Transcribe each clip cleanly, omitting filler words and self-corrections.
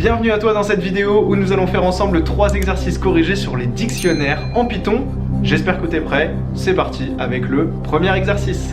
Bienvenue à toi dans cette vidéo où nous allons faire ensemble 3 exercices corrigés sur les dictionnaires en Python. J'espère que tu es prêt, c'est parti avec le premier exercice.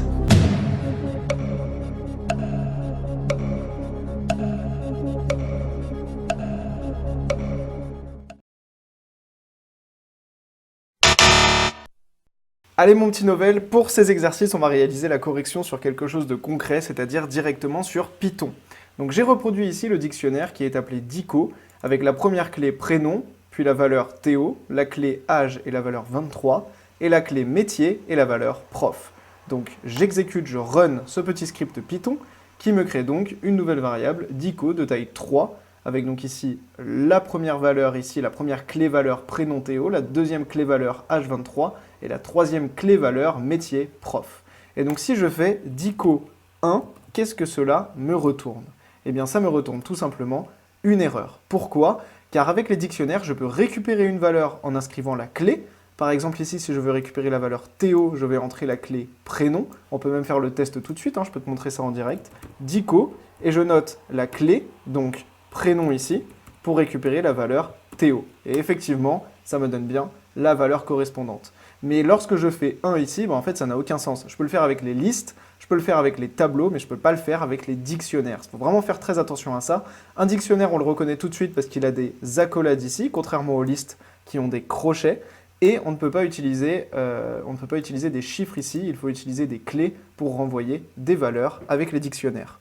Allez mon petit Novel, pour ces exercices, on va réaliser la correction sur quelque chose de concret, c'est-à-dire directement sur Python. Donc j'ai reproduit ici le dictionnaire qui est appelé Dico, avec la première clé prénom, puis la valeur Théo, la clé âge et la valeur 23, et la clé métier et la valeur prof. Donc j'exécute, je run ce petit script Python, qui me crée donc une nouvelle variable, Dico, de taille 3, avec donc ici la première valeur, ici la première clé valeur prénom Théo, la deuxième clé valeur âge 23, et la troisième clé valeur métier prof. Et donc si je fais dico 1, qu'est-ce que cela me retourne? Eh bien ça me retourne tout simplement une erreur. Pourquoi? Car avec les dictionnaires, je peux récupérer une valeur en inscrivant la clé. Par exemple ici, si je veux récupérer la valeur Théo, je vais entrer la clé prénom. On peut même faire le test tout de suite, je peux te montrer ça en direct. Dico, et je note la clé, donc prénom ici, pour récupérer la valeur Théo. Et effectivement, ça me donne bien la valeur correspondante. Mais lorsque je fais 1 ici, en fait, ça n'a aucun sens. Je peux le faire avec les listes, je peux le faire avec les tableaux, mais je ne peux pas le faire avec les dictionnaires. Il faut vraiment faire très attention à ça. Un dictionnaire, on le reconnaît tout de suite parce qu'il a des accolades ici, contrairement aux listes qui ont des crochets. Et on ne peut pas utiliser des chiffres ici, il faut utiliser des clés pour renvoyer des valeurs avec les dictionnaires.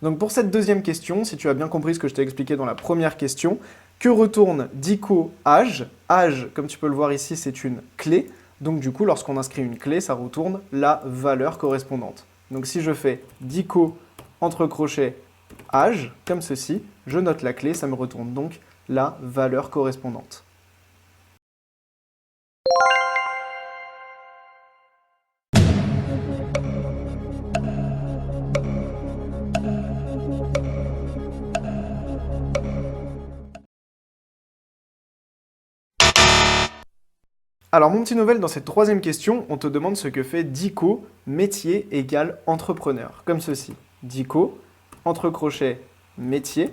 Donc pour cette deuxième question, si tu as bien compris ce que je t'ai expliqué dans la première question, que retourne dico âge? Âge, comme tu peux le voir ici, c'est une clé. Donc du coup, lorsqu'on inscrit une clé, ça retourne la valeur correspondante. Donc si je fais dico entre crochets âge, comme ceci, je note la clé, ça me retourne donc la valeur correspondante. Alors mon petit Novel, dans cette troisième question, on te demande ce que fait dico métier égale entrepreneur, comme ceci. Dico, entre crochets, métier,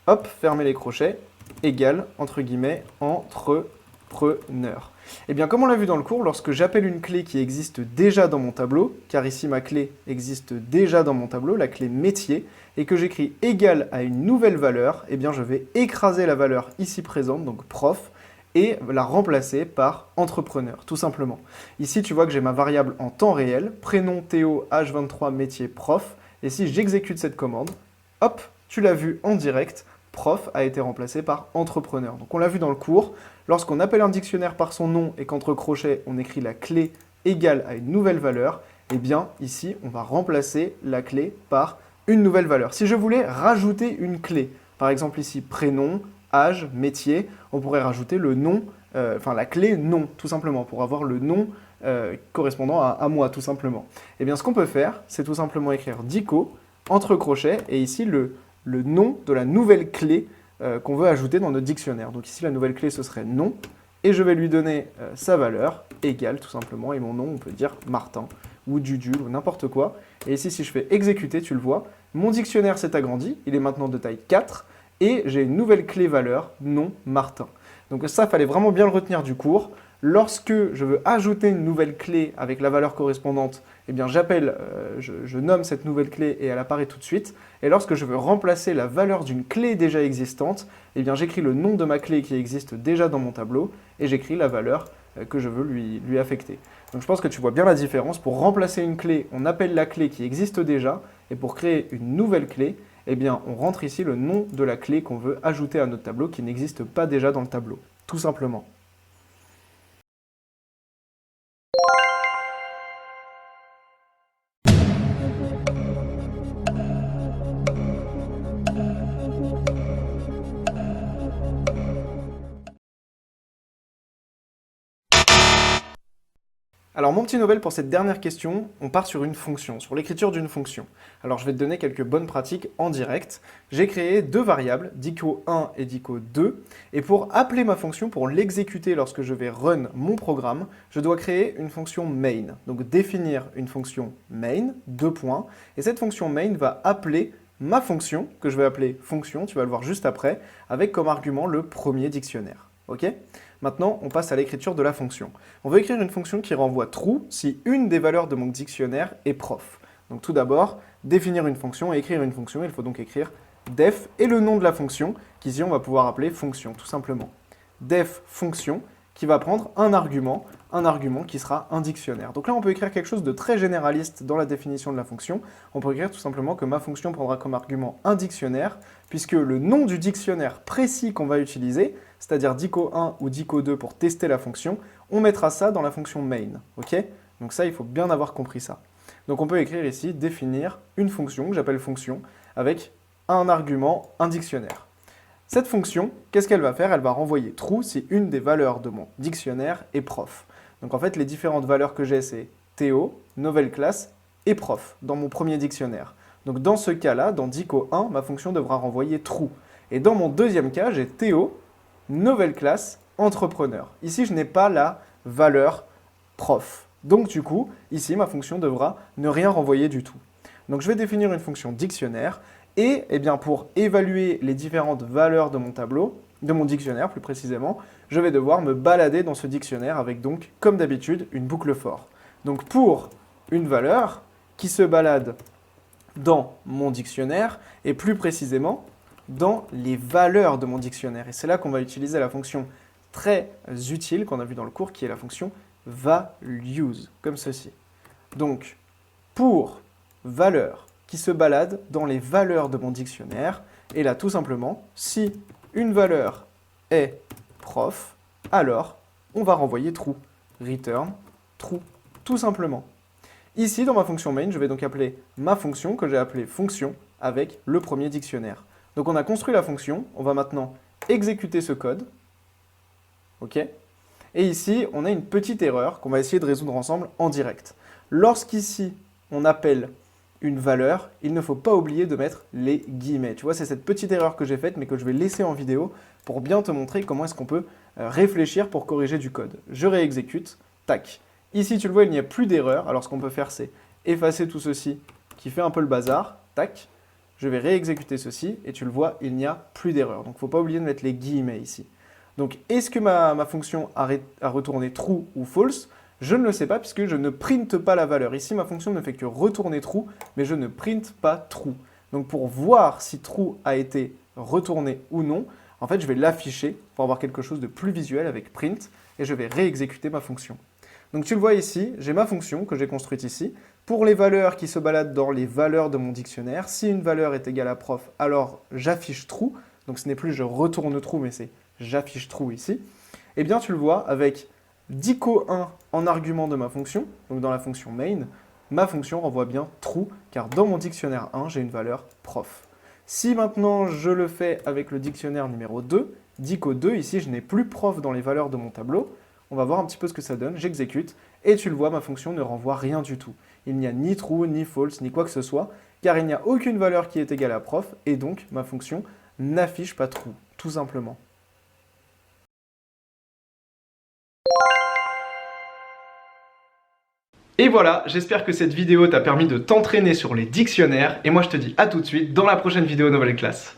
hop, fermez les crochets, égale, entre guillemets, entrepreneur. Et bien comme on l'a vu dans le cours, lorsque j'appelle une clé qui existe déjà dans mon tableau, car ici ma clé existe déjà dans mon tableau, la clé métier, et que j'écris égal à une nouvelle valeur, eh bien je vais écraser la valeur ici présente, donc prof, et la remplacer par entrepreneur, tout simplement. Ici, tu vois que j'ai ma variable en temps réel, prénom Théo, âge 23, métier prof, et si j'exécute cette commande, hop, tu l'as vu en direct, prof a été remplacé par entrepreneur. Donc on l'a vu dans le cours, lorsqu'on appelle un dictionnaire par son nom et qu'entre crochets, on écrit la clé égale à une nouvelle valeur, eh bien ici, on va remplacer la clé par une nouvelle valeur. Si je voulais rajouter une clé, par exemple ici, prénom, âge, métier, on pourrait rajouter le nom, la clé nom, tout simplement, pour avoir le nom correspondant à moi, tout simplement. Et bien, ce qu'on peut faire, c'est tout simplement écrire dico, entre crochets, et ici, le nom de la nouvelle clé qu'on veut ajouter dans notre dictionnaire. Donc ici, la nouvelle clé, ce serait nom, et je vais lui donner sa valeur, égale, tout simplement, et mon nom, on peut dire Martin, ou Dudu, ou n'importe quoi. Et ici, si je fais exécuter, tu le vois, mon dictionnaire s'est agrandi, il est maintenant de taille 4, et j'ai une nouvelle clé valeur, nom Martin. Donc ça, il fallait vraiment bien le retenir du cours. Lorsque je veux ajouter une nouvelle clé avec la valeur correspondante, eh bien je nomme cette nouvelle clé et elle apparaît tout de suite. Et lorsque je veux remplacer la valeur d'une clé déjà existante, eh bien j'écris le nom de ma clé qui existe déjà dans mon tableau et j'écris la valeur que je veux lui affecter. Donc je pense que tu vois bien la différence. Pour remplacer une clé, on appelle la clé qui existe déjà et pour créer une nouvelle clé, eh bien, on rentre ici le nom de la clé qu'on veut ajouter à notre tableau qui n'existe pas déjà dans le tableau, tout simplement. Alors mon petit Nobel, pour cette dernière question, on part sur une fonction, sur l'écriture d'une fonction. Alors je vais te donner quelques bonnes pratiques en direct. J'ai créé deux variables, dico1 et dico2, et pour appeler ma fonction, pour l'exécuter lorsque je vais run mon programme, je dois créer une fonction main. Donc définir une fonction main, deux points, et cette fonction main va appeler ma fonction, que je vais appeler fonction, tu vas le voir juste après, avec comme argument le premier dictionnaire. Ok ? Maintenant, on passe à l'écriture de la fonction. On veut écrire une fonction qui renvoie true si une des valeurs de mon dictionnaire est prof. Donc tout d'abord, définir une fonction et écrire une fonction, il faut donc écrire def et le nom de la fonction, qu'ici on va pouvoir appeler fonction, tout simplement. Def fonction, qui va prendre un argument qui sera un dictionnaire. Donc là, on peut écrire quelque chose de très généraliste dans la définition de la fonction. On peut écrire tout simplement que ma fonction prendra comme argument un dictionnaire, puisque le nom du dictionnaire précis qu'on va utiliser, c'est-à-dire dico1 ou dico2 pour tester la fonction, on mettra ça dans la fonction main. Ok ? Donc ça, il faut bien avoir compris ça. Donc on peut écrire ici, définir une fonction que j'appelle fonction, avec un argument, un dictionnaire. Cette fonction, qu'est-ce qu'elle va faire? Elle va renvoyer true si une des valeurs de mon dictionnaire est prof. Donc en fait, les différentes valeurs que j'ai, c'est Théo, nouvelle classe et prof dans mon premier dictionnaire. Donc dans ce cas-là, dans dico1, ma fonction devra renvoyer true. Et dans mon deuxième cas, j'ai Théo, nouvelle classe, entrepreneur. Ici, je n'ai pas la valeur prof. Donc du coup, ici, ma fonction devra ne rien renvoyer du tout. Donc je vais définir une fonction dictionnaire. Et eh bien, pour évaluer les différentes valeurs de mon tableau, de mon dictionnaire plus précisément, je vais devoir me balader dans ce dictionnaire avec donc, comme d'habitude, une boucle for. Donc pour une valeur qui se balade dans mon dictionnaire, et plus précisément dans les valeurs de mon dictionnaire. Et c'est là qu'on va utiliser la fonction très utile qu'on a vue dans le cours, qui est la fonction values, comme ceci. Donc, pour valeur qui se balade dans les valeurs de mon dictionnaire. Et là, tout simplement, si une valeur est prof, alors on va renvoyer true. Return true, tout simplement. Ici, dans ma fonction main, je vais donc appeler ma fonction, que j'ai appelée fonction, avec le premier dictionnaire. Donc on a construit la fonction, on va maintenant exécuter ce code. Ok ? Et ici, on a une petite erreur qu'on va essayer de résoudre ensemble en direct. Lorsqu'ici, on appelle une valeur, il ne faut pas oublier de mettre les guillemets. Tu vois, c'est cette petite erreur que j'ai faite, mais que je vais laisser en vidéo pour bien te montrer comment est-ce qu'on peut réfléchir pour corriger du code. Je réexécute, tac. Ici, tu le vois, il n'y a plus d'erreur. Alors, ce qu'on peut faire, c'est effacer tout ceci qui fait un peu le bazar, tac. Je vais réexécuter ceci, et tu le vois, il n'y a plus d'erreur. Donc, il ne faut pas oublier de mettre les guillemets ici. Donc, est-ce que ma fonction a retourné true ou false? Je ne le sais pas puisque je ne printe pas la valeur. Ici, ma fonction ne fait que retourner true, mais je ne printe pas true. Donc pour voir si true a été retourné ou non, en fait, je vais l'afficher pour avoir quelque chose de plus visuel avec print et je vais réexécuter ma fonction. Donc tu le vois ici, j'ai ma fonction que j'ai construite ici. Pour les valeurs qui se baladent dans les valeurs de mon dictionnaire, si une valeur est égale à prof, alors j'affiche true. Donc ce n'est plus je retourne true, mais c'est j'affiche true ici. Et bien tu le vois avec dico1 en argument de ma fonction, donc dans la fonction main, ma fonction renvoie bien true, car dans mon dictionnaire 1, j'ai une valeur prof. Si maintenant je le fais avec le dictionnaire numéro 2, dico2, ici je n'ai plus prof dans les valeurs de mon tableau, on va voir un petit peu ce que ça donne, j'exécute, et tu le vois, ma fonction ne renvoie rien du tout. Il n'y a ni true, ni false, ni quoi que ce soit, car il n'y a aucune valeur qui est égale à prof, et donc ma fonction n'affiche pas true, tout simplement. Et voilà, j'espère que cette vidéo t'a permis de t'entraîner sur les dictionnaires, et moi je te dis à tout de suite dans la prochaine vidéo Nouvelle Classe.